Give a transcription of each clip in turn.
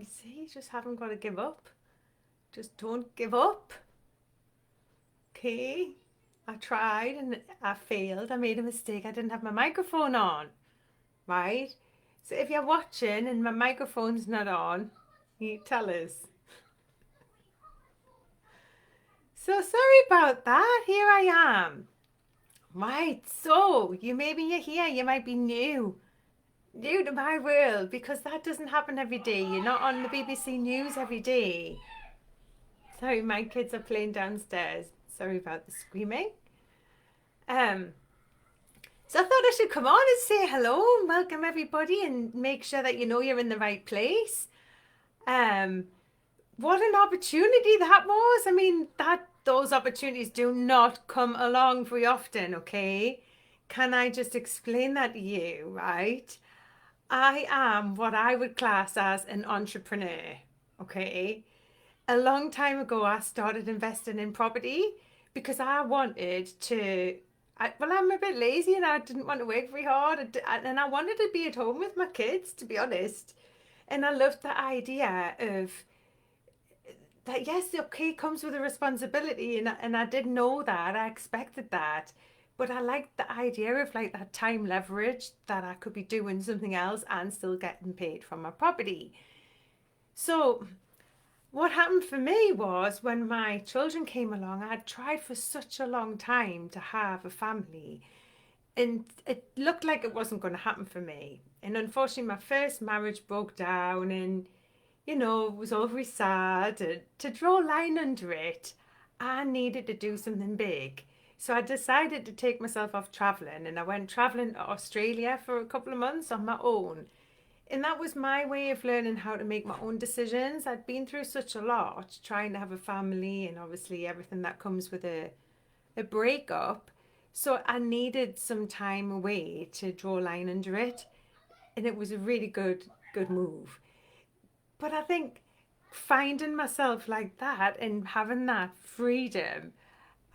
see, you just haven't got to give up. Just don't give up. Okay. I tried and I failed. I made a mistake. I didn't have my microphone on, right? So if you're watching and my microphone's not on, you tell us. So sorry about that. Here I am. Right. So you're here. You might be new to my world because that doesn't happen every day. You're not on the BBC News every day. Sorry, my kids are playing downstairs. Sorry about the screaming. Um, so I thought I should come on and say hello and welcome everybody and make sure that you know you're in the right place. Um, what an opportunity that was. I mean, that those opportunities do not come along very often, okay? Can I just explain that to you, right? I am what I would class as an entrepreneur, okay? A long time ago, I started investing in property because I wanted to. I'm a bit lazy and I didn't want to work very hard, and I wanted to be at home with my kids, to be honest. And I loved the idea of that. Yes, okay, comes with a responsibility, and I did know that. I expected that, but I liked the idea of like that time leverage that I could be doing something else and still getting paid from my property. So what happened for me was when my children came along, I'd tried for such a long time to have a family, and it looked like it wasn't going to happen for me. And unfortunately, my first marriage broke down, and it was all very sad. And to draw a line under it, I needed to do something big. So I decided to take myself off traveling, and I went traveling to Australia for a couple of months on my own. And that was my way of learning how to make my own decisions. I'd been through such a lot trying to have a family and obviously everything that comes with a breakup. So I needed some time away to draw a line under it. And it was a really good move. But I think finding myself like that and having that freedom,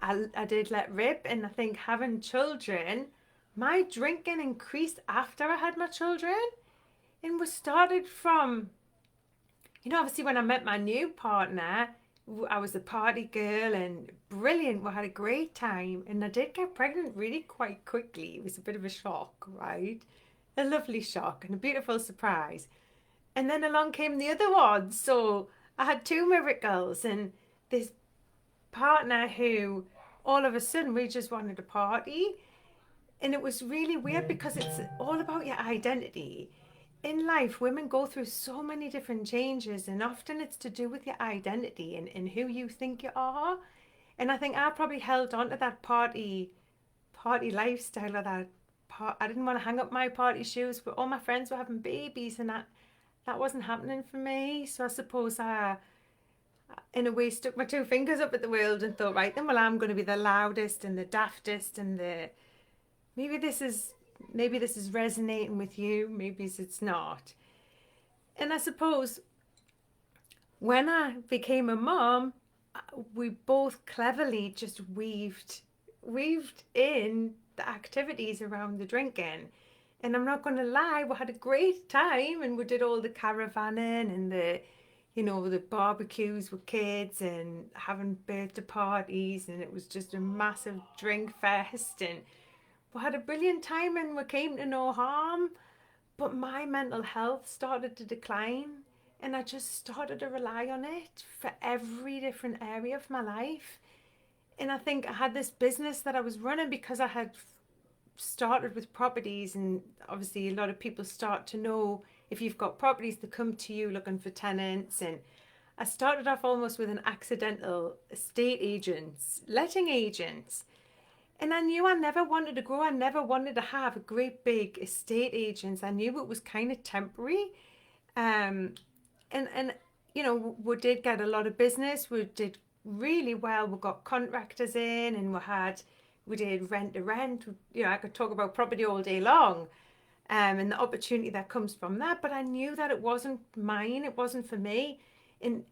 I did let rip. And I think having children, my drinking increased after I had my children. And we started from, obviously when I met my new partner, I was a party girl and brilliant. We had a great time. And I did get pregnant really quite quickly. It was a bit of a shock, right? A lovely shock and a beautiful surprise. And then along came the other one. So I had two miracles and this partner who all of a sudden we just wanted to party. And it was really weird because it's all about your identity. In life, women go through so many different changes, and often it's to do with your identity and who you think you are. And I think I probably held on to that party lifestyle of that part. I didn't want to hang up my party shoes, but all my friends were having babies, and that wasn't happening for me. So I suppose I, in a way, stuck my two fingers up at the world and thought, right then, well, I'm going to be the loudest and the daftest and the maybe this is resonating with you, maybe it's not. And I suppose when I became a mom, we both cleverly just weaved in the activities around the drinking. And I'm not going to lie, we had a great time and we did all the caravanning and the barbecues with kids and having birthday parties, and it was just a massive drink fest, and we had a brilliant time and we came to no harm. But my mental health started to decline, and I just started to rely on it for every different area of my life. And I think I had this business that I was running because I had started with properties, and obviously a lot of people start to know if you've got properties, they come to you looking for tenants. And I started off almost with an accidental estate agents, letting agents. And I knew I never wanted to grow. I never wanted to have a great big estate agents. I knew it was kind of temporary. And we did get a lot of business. We did really well. We got contractors in, and we did rent to rent. I could talk about property all day long, and the opportunity that comes from that. But I knew that it wasn't mine. It wasn't for me. And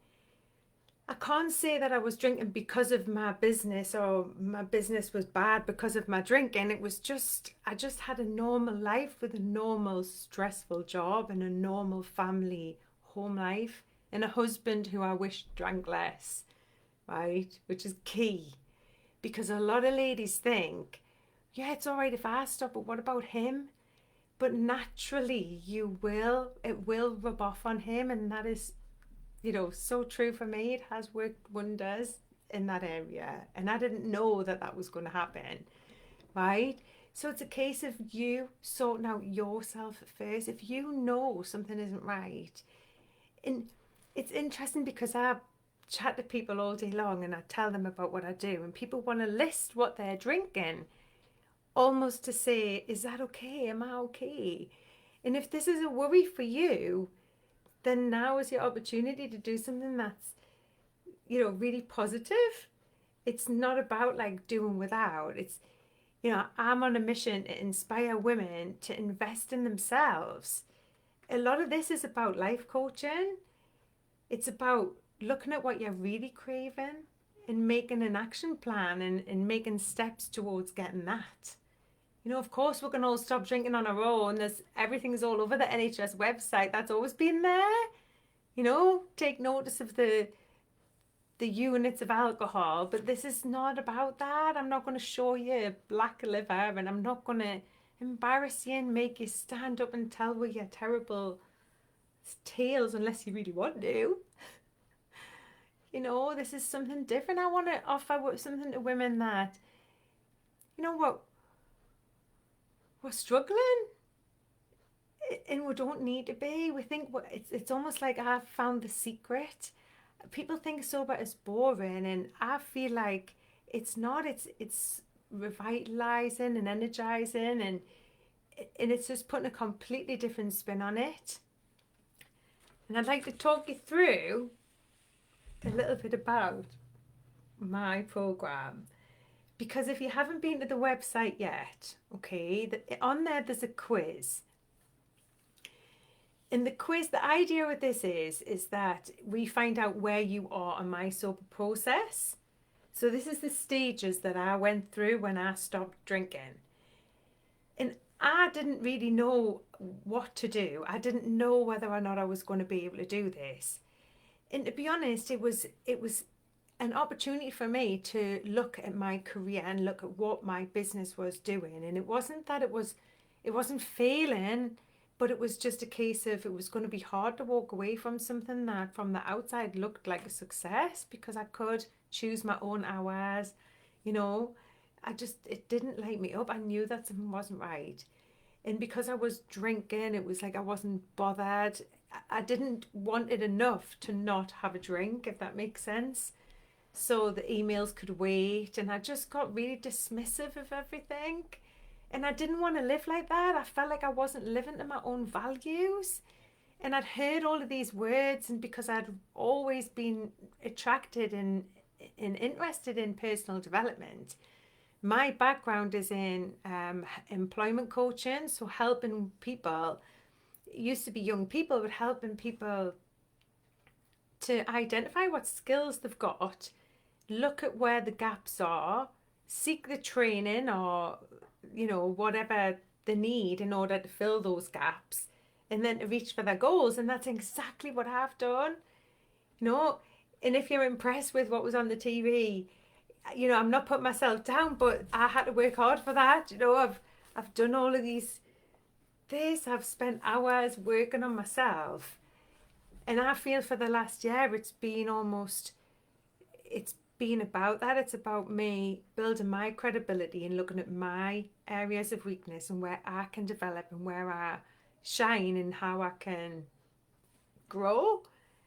I can't say that I was drinking because of my business or my business was bad because of my drinking. It was just, I just had a normal life with a normal stressful job and a normal family home life. and a husband who I wish drank less, right? Which is key, because a lot of ladies think, yeah, it's all right if I stop, but what about him? But naturally, it will rub off on him, and that is, so true for me. It has worked wonders in that area, and I didn't know that that was going to happen, right? So it's a case of you sorting out yourself first. If you know something isn't right, and it's interesting because I chat to people all day long and I tell them about what I do, and people want to list what they're drinking, almost to say, is that okay? Am I okay? And if this is a worry for you, then now is your opportunity to do something that's, really positive. It's not about like doing without. It's, I'm on a mission to inspire women to invest in themselves. A lot of this is about life coaching. It's about looking at what you're really craving and making an action plan and making steps towards getting that. Of course, we're going to all stop drinking on our own. Everything's all over the NHS website. That's always been there. Take notice of the units of alcohol, but this is not about that. I'm not going to show you black liver, and I'm not going to embarrass you and make you stand up and tell your terrible tales unless you really want to. This is something different. I want to offer something to women that, what, we're struggling and we don't need to be. We think it's almost like I've found the secret. People think sober is boring, and I feel like it's not. It's revitalising and energising, and it's just putting a completely different spin on it. And I'd like to talk you through a little bit about my programme, because if you haven't been to the website yet, okay, on there's a quiz. In the quiz, the idea with this is that we find out where you are on my sober process. So this is the stages that I went through when I stopped drinking. And I didn't really know what to do. I didn't know whether or not I was going to be able to do this. And to be honest, it was an opportunity for me to look at my career and look at what my business was doing. And it wasn't that it wasn't failing, but it was just a case of it was going to be hard to walk away from something that from the outside looked like a success, because I could choose my own hours. It didn't light me up. I knew that something wasn't right. And because I was drinking, it was like I wasn't bothered. I didn't want it enough to not have a drink, if that makes sense. So the emails could wait, and I just got really dismissive of everything. And I didn't want to live like that. I felt like I wasn't living to my own values. And I'd heard all of these words, and because I'd always been attracted and interested in personal development, my background is in employment coaching, so helping people. It used to be young people, but helping people to identify what skills they've got, look at where the gaps are, seek the training or whatever they need in order to fill those gaps, and then to reach for their goals. And that's exactly what I've done. And if you're impressed with what was on the TV, I'm not putting myself down, but I had to work hard for that. I've done all of I've spent hours working on myself, and I feel for the last year it's been about that. It's about me building my credibility and looking at my areas of weakness and where I can develop and where I shine and how I can grow,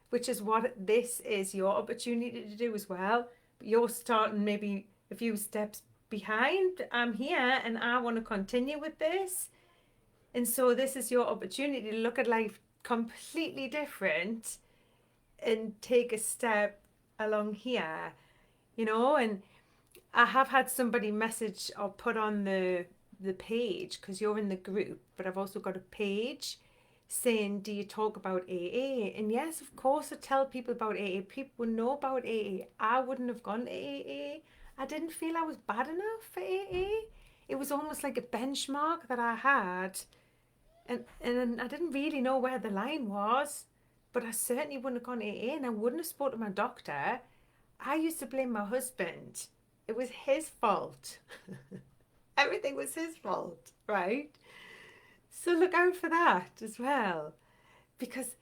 which is what this is your opportunity to do as well. But you're starting maybe a few steps behind. I'm here and I want to continue with this. And so this is your opportunity to look at life completely different and take a step along here. And I have had somebody message or put on the page, because you're in the group, but I've also got a page saying, do you talk about AA? And yes, of course I tell people about AA. People know about AA. I wouldn't have gone to AA. I didn't feel I was bad enough for AA. It was almost like a benchmark that I had, and I didn't really know where the line was. but I certainly wouldn't have gone AA and I wouldn't have spoken to my doctor. I used to blame my husband. It was his fault. Everything was his fault, right? So look out for that as well. Because,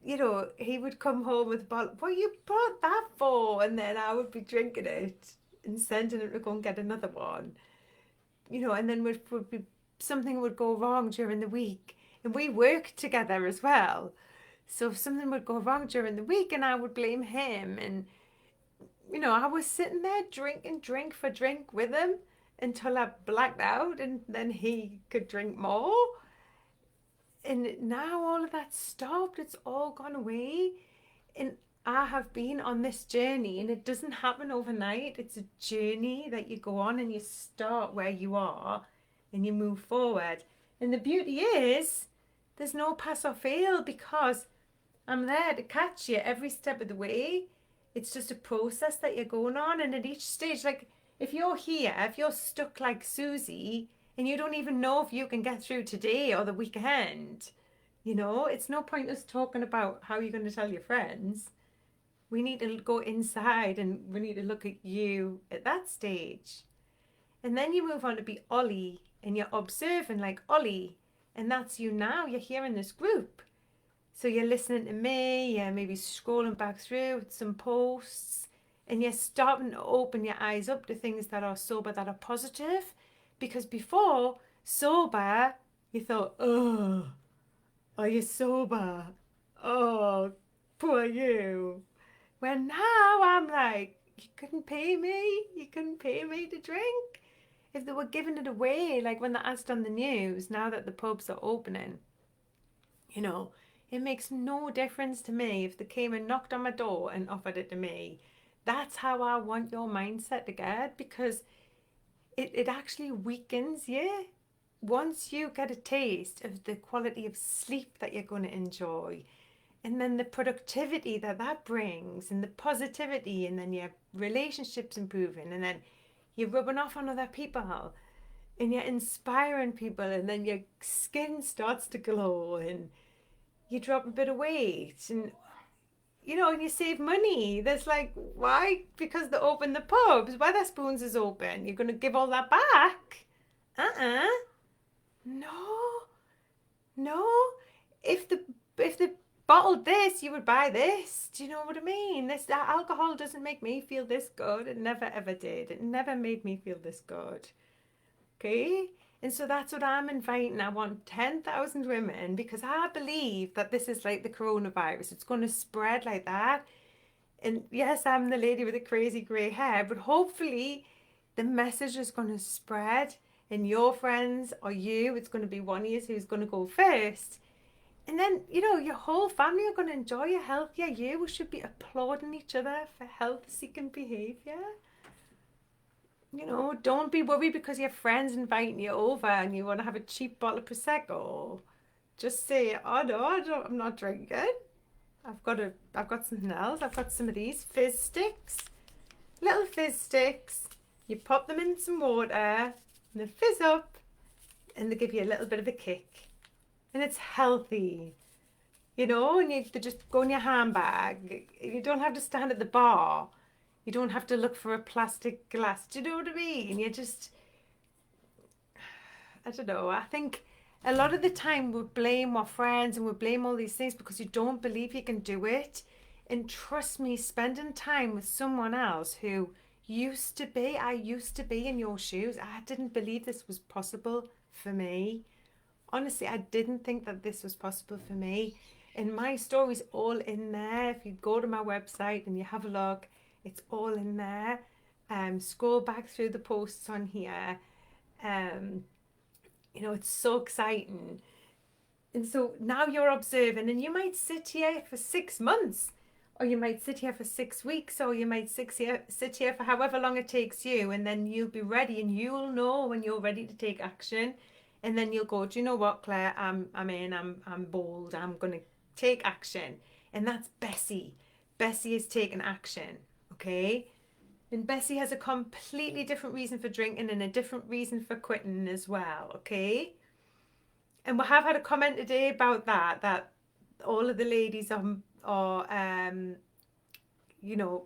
he would come home with a bottle. What you brought that for? And then I would be drinking it and sending him to go and get another one. And then would be something would go wrong during the week. And we worked together as well. So if something would go wrong during the week and I would blame him, and I was sitting there drinking drink for drink with him until I blacked out and then he could drink more. And now all of that stopped. It's all gone away. And I have been on this journey, and it doesn't happen overnight. It's a journey that you go on, and you start where you are and you move forward. And the beauty is there's no pass or fail, because I'm there to catch you every step of the way. It's just a process that you're going on. And at each stage, like if you're here, if you're stuck like Susie, and you don't even know if you can get through today or the weekend, it's no point us talking about how you're going to tell your friends. We need to go inside and we need to look at you at that stage. And then you move on to be Ollie, and you're observing like Ollie, and that's you now. You're here in this group. So you're listening to me, you're maybe scrolling back through some posts, and you're starting to open your eyes up to things that are sober, that are positive. Because before, sober, you thought, oh, are you sober? Oh, poor you. Where now I'm like, you couldn't pay me. You couldn't pay me to drink. If they were giving it away, like when they asked on the news, now that the pubs are opening, it makes no difference to me if they came and knocked on my door and offered it to me. That's how I want your mindset to get, because it actually weakens you. Once you get a taste of the quality of sleep that you're going to enjoy, and then the productivity that brings, and the positivity, and then your relationships improving, and then you're rubbing off on other people, and you're inspiring people, and then your skin starts to glow, and you drop a bit of weight, and and you save money. There's like, why? Because they open the pubs. Wetherspoons is open. You're going to give all that back? No. No. If the bottled this, you would buy this. Do you know what I mean? That alcohol doesn't make me feel this good. It never ever did. It never made me feel this good. Okay? And so that's what I'm inviting. I want 10,000 women, because I believe that this is like the coronavirus. It's going to spread like that. And yes, I'm the lady with the crazy grey hair, but hopefully the message is going to spread, and your friends or you, it's going to be one of you who's going to go first. And then, your whole family are going to enjoy a healthier you. We should be applauding each other for health-seeking behaviour. Don't be worried because your friend's inviting you over and you want to have a cheap bottle of Prosecco. Just say, oh no, I'm not drinking. I've got something else. I've got some of these fizz sticks. Little fizz sticks. You pop them in some water and they fizz up and they give you a little bit of a kick. And it's healthy. And they just go in your handbag. You don't have to stand at the bar. You don't have to look for a plastic glass. Do you know what I mean? I don't know. I think a lot of the time we blame our friends and we blame all these things because you don't believe you can do it. And trust me, spending time with someone else who I used to be in your shoes. I didn't believe this was possible for me. Honestly, I didn't think that this was possible for me. And my story's all in there. If you go to my website and you have a look, it's all in there. Scroll back through the posts on here. It's so exciting. And so now you're observing, and you might sit here for 6 months, or you might sit here for 6 weeks, or you might sit here for however long it takes you, and then you'll be ready, and you'll know when you're ready to take action. And then you'll go, do you know what, Claire? I'm bold. I'm going to take action. And that's Bessie. Bessie is taking action. Okay, and Bessie has a completely different reason for drinking and a different reason for quitting as well. Okay, and we have had a comment today about that all of the ladies or you know,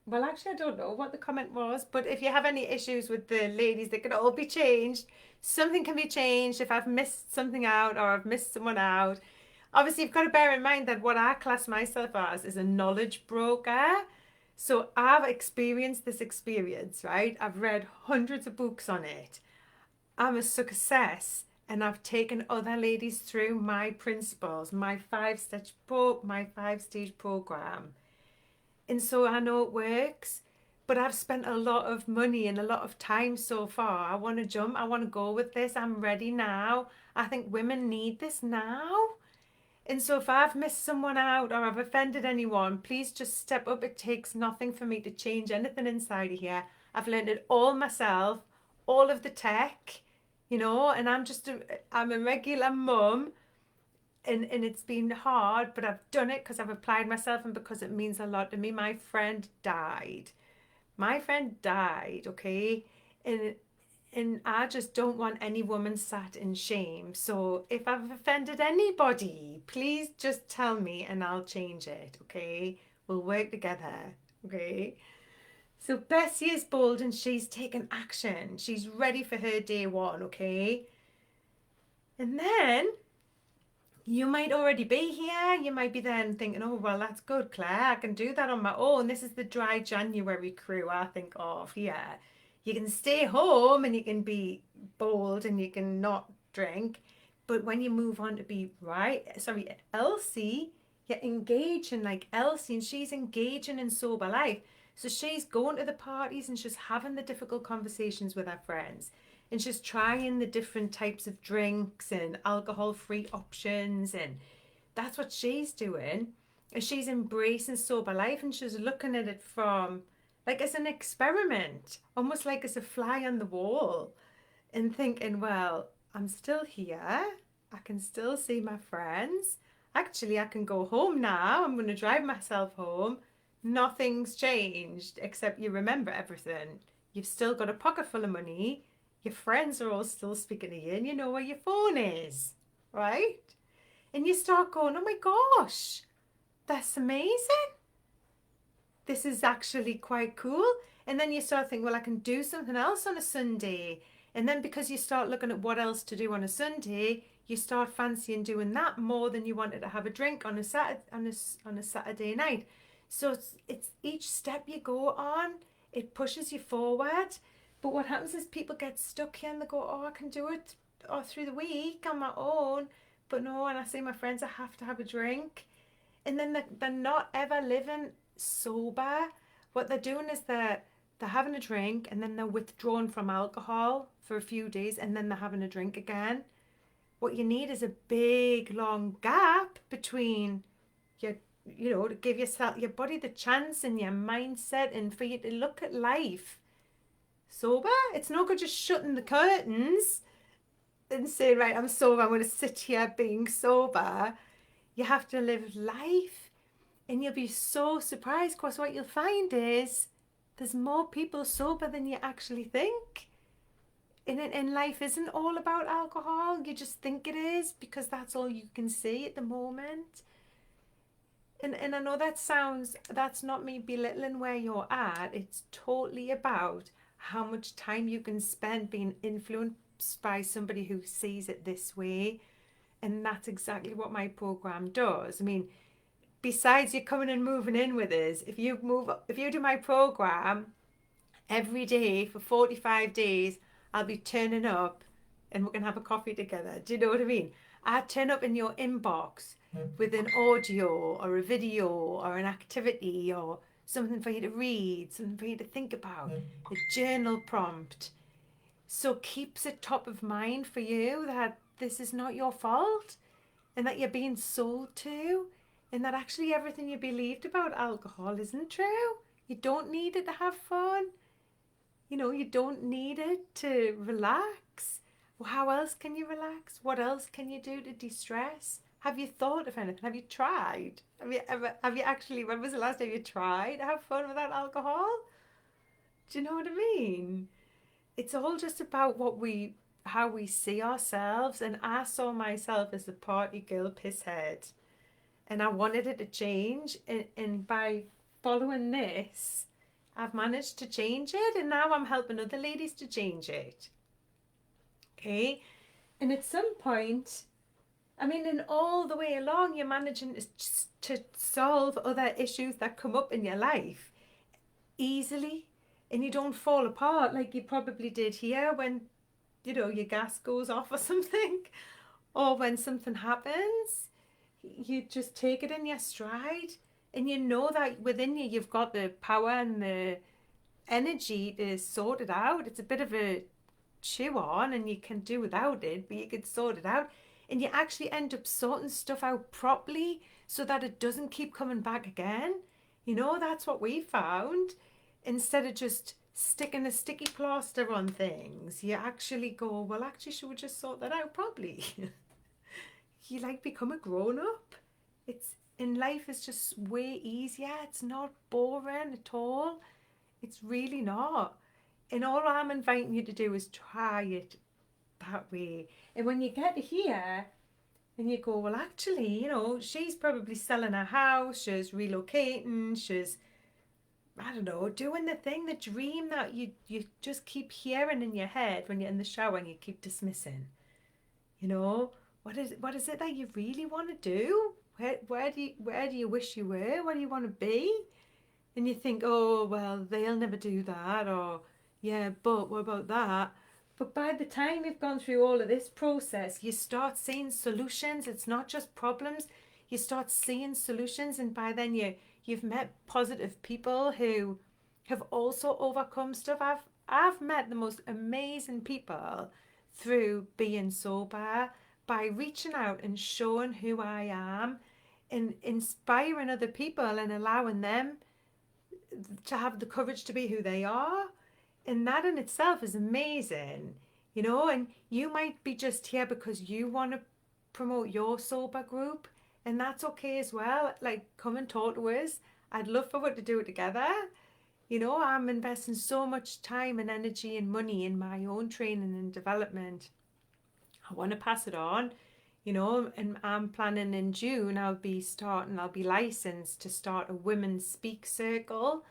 well, actually, I don't know what the comment was, but if you have any issues with the ladies, they can all be changed. Something can be changed if I've missed something out or I've missed someone out. Obviously, you've got to bear in mind that what I class myself as is a knowledge broker. So I've experienced this experience, right? I've read hundreds of books on it. I'm a success, and I've taken other ladies through my principles, my 5-stage program. And so I know it works, but I've spent a lot of money and a lot of time so far. I want to jump. I want to go with this. I'm ready now. I think women need this now. And so if I've missed someone out or I've offended anyone, please just step up. It takes nothing for me to change anything inside of here. I've learned it all myself, all of the tech, and I'm a regular mum, and it's been hard, but I've done it because I've applied myself and because it means a lot to me. My friend died. Okay? And I just don't want any woman sat in shame. So if I've offended anybody, please just tell me and I'll change it, okay? We'll work together, okay? So Bessie is bold and she's taken action. She's ready for her day one, okay? And then you might already be here. You might be then thinking, oh, well, that's good, Claire. I can do that on my own. This is the dry January crew I think of here. You can stay home and you can be bold and you can not drink. But when you move on to be Elsie, you're engaging like Elsie, and she's engaging in sober life. So she's going to the parties and she's having the difficult conversations with her friends. And she's trying the different types of drinks and alcohol-free options. And that's what she's doing. And she's embracing sober life, and she's looking at it from, like, as an experiment, almost like as a fly on the wall, and thinking, well, I'm still here. I can still see my friends. Actually, I can go home now. I'm going to drive myself home. Nothing's changed except you remember everything. You've still got a pocket full of money. Your friends are all still speaking to you, and you know where your phone is, right? And you start going, oh my gosh, that's amazing. This is actually quite cool. And then you start thinking, well, I can do something else on a Sunday. And then because you start looking at what else to do on a Sunday, you start fancying doing that more than you wanted to have a drink on a Saturday night. So it's each step you go on, it pushes you forward. But what happens is people get stuck here and they go, oh, I can do it through the week on my own. But no, and I see my friends, I have to have a drink. And then they're not ever living sober. What they're doing is they're having a drink and then they're withdrawn from alcohol for a few days and then they're having a drink again. What you need is a big, long gap between to give your body the chance and your mindset and for you to look at life sober. It's no good just shutting the curtains and saying, right, I'm sober, I'm going to sit here being sober. You have to live life, and you'll be so surprised because what you'll find is there's more people sober than you actually think. And life isn't all about alcohol. You just think it is because that's all you can see at the moment. And I know that's not me belittling where you're at. It's totally about how much time you can spend being influenced by somebody who sees it this way. And that's exactly what my program does. I mean, besides you coming and moving in with us, if you do my program every day for 45 days, I'll be turning up and we're going to have a coffee together. Do you know what I mean? I turn up in your inbox with an audio or a video or an activity or something for you to read, something for you to think about, a journal prompt. So keeps it top of mind for you that this is not your fault and that you're being sold to and that actually everything you believed about alcohol isn't true. You don't need it to have fun. You don't need it to relax. Well, how else can you relax? What else can you do to de-stress? Have you thought of anything? Have you tried? When was the last time you tried to have fun without alcohol? Do you know what I mean? It's all just about how we see ourselves, and I saw myself as the party girl pisshead. and I wanted it to change. And by following this, I've managed to change it, and now I'm helping other ladies to change it. Okay, and at some point, I mean, and all the way along, you're managing to solve other issues that come up in your life easily, and you don't fall apart like you probably did here when, you know, your gas goes off or something, or when something happens. You just take it in your stride, and you know that within you, you've got the power and the energy to sort it out. It's a bit of a chew on, and you can do without it, but you can sort it out, and you actually end up sorting stuff out properly so that it doesn't keep coming back again. You know, that's what we found. Instead of just sticking a sticky plaster on things, you actually go, well, actually, should we just sort that out properly? You like become a grown up. It's in life is just way easier. It's not boring at all. It's really not. And all I'm inviting you to do is try it that way. And when you get here and you go, well, actually, you know, she's probably selling her house, she's relocating, she's, I don't know, doing the thing, the dream that you just keep hearing in your head when you're in the shower and you keep dismissing. You know, what is it that you really want to do? Where do you wish you were? Where do you want to be? And you think, oh, well, they'll never do that, or yeah, but what about that? But by the time you've gone through all of this process, you start seeing solutions. It's not just problems. You start seeing solutions, and by then you've met positive people who have also overcome stuff. I've met the most amazing people through being sober, by reaching out and showing who I am and inspiring other people and allowing them to have the courage to be who they are. And that in itself is amazing, you know. And you might be just here because you want to promote your sober group, and that's okay as well. Like, come and talk to us. I'd love for us to do it together. You know, I'm investing so much time and energy and money in my own training and development. I want to pass it on, you know, and I'm planning in June, I'll be licensed to start a women's speak circle.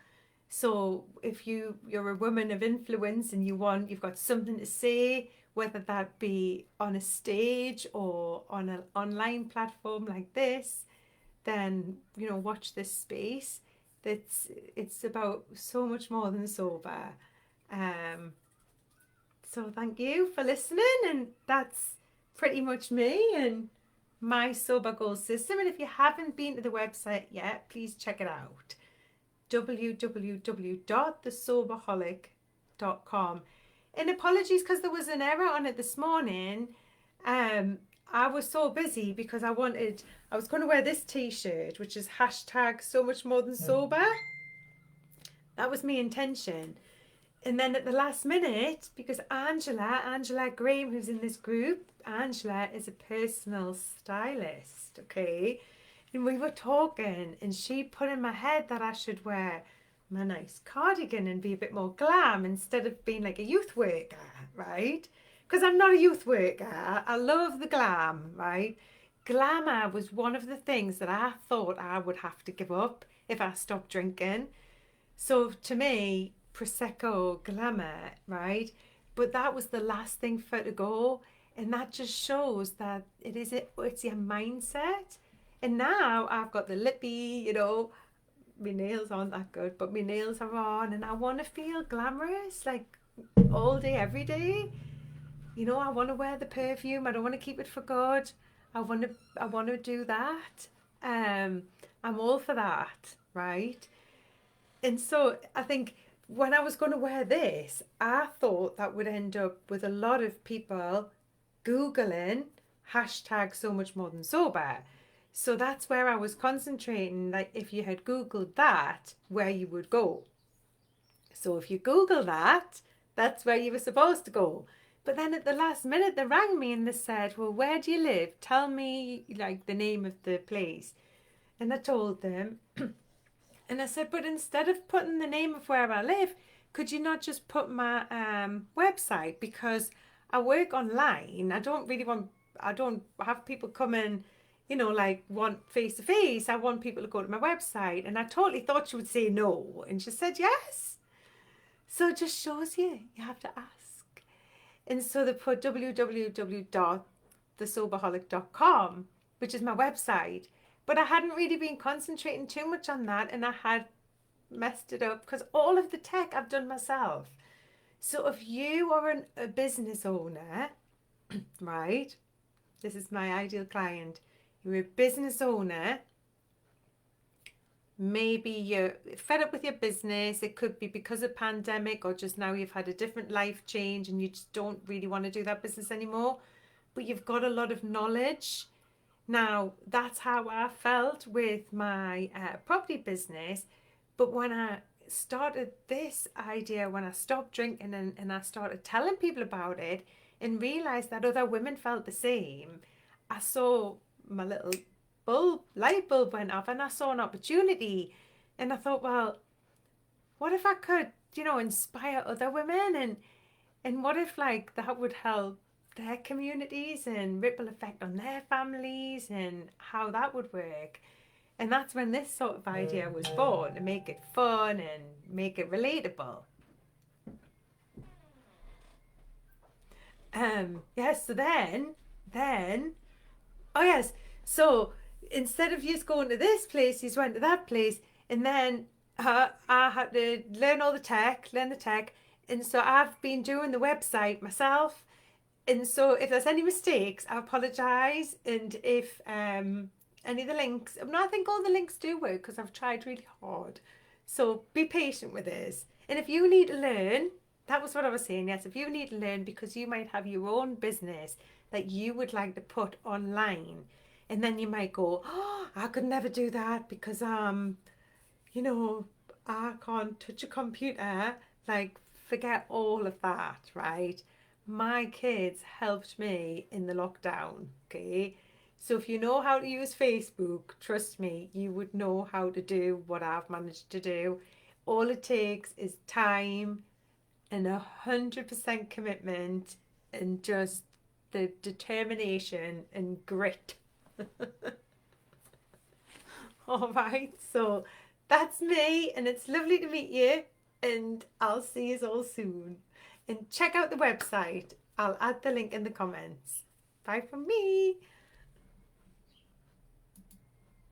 So if you're a woman of influence and you've got something to say, whether that be on a stage or on an online platform like this, then, you know, watch this space. It's about so much more than sober. So thank you for listening, and that's pretty much me and my sober goal system. And if you haven't been to the website yet, please check it out. www.thesoberholic.com. And apologies because there was an error on it this morning. I was so busy because I was going to wear this t-shirt, which is hashtag so much more than sober. That was my intention. And then at the last minute, because Angela Graham, who's in this group, Angela is a personal stylist, okay? And we were talking, and she put in my head that I should wear my nice cardigan and be a bit more glam instead of being like a youth worker, right? Because I'm not a youth worker. I love the glam, right? Glamour was one of the things that I thought I would have to give up if I stopped drinking. So to me, Prosecco, glamour, right? But that was the last thing for it to go. And that just shows that it's your mindset. And now I've got the lippy, you know, my nails aren't that good, but my nails are on, and I want to feel glamorous, like all day, every day. You know, I want to wear the perfume. I don't want to keep it for good. I want to do that. I'm all for that, right? And so I think when I was going to wear this, I thought that would end up with a lot of people Googling hashtag so much more than sober. So that's where I was concentrating, like if you had Googled that, where you would go. So if you Google that, that's where you were supposed to go. But then at the last minute, they rang me and they said, well, where do you live? Tell me like the name of the place. And I told them, and I said, but instead of putting the name of where I live, could you not just put my website? Because I work online. I don't have people coming, like want face to face. I want people to go to my website. And I totally thought she would say no. And she said yes. So it just shows you have to ask. And so they put www.thesoberholic.com, which is my website. But I hadn't really been concentrating too much on that, and I had messed it up because all of the tech I've done myself. So if you are a business owner, right? This is my ideal client. You're a business owner. Maybe you're fed up with your business. It could be because of pandemic, or just now you've had a different life change and you just don't really want to do that business anymore. But you've got a lot of knowledge. Now, that's how I felt with my property business. But when I started this idea, when I stopped drinking and I started telling people about it and realized that other women felt the same, I saw my little light bulb went off, and I saw an opportunity. And I thought, well, what if I could, inspire other women, and what if like that would help their communities and ripple effect on their families, and how that would work. And that's when this sort of idea was born, to make it fun and make it relatable. Yes, so then, oh yes, so instead of just going to this place, you went to that place, and then I had to learn the tech, and so I've been doing the website myself. And so if there's any mistakes, I apologise. And if any of the links, no, I think all the links do work because I've tried really hard. So be patient with this. And if you need to learn, that was what I was saying, yes, if you need to learn because you might have your own business that you would like to put online, and then you might go, oh, I could never do that because you know, I can't touch a computer. Like, forget all of that, right? My kids helped me in the lockdown, okay? So if you know how to use Facebook, trust me, you would know how to do what I've managed to do. All it takes is time and 100% commitment and just the determination and grit. All right, so that's me, and it's lovely to meet you, and I'll see you all soon. And check out the website. I'll add the link in the comments. Bye from me.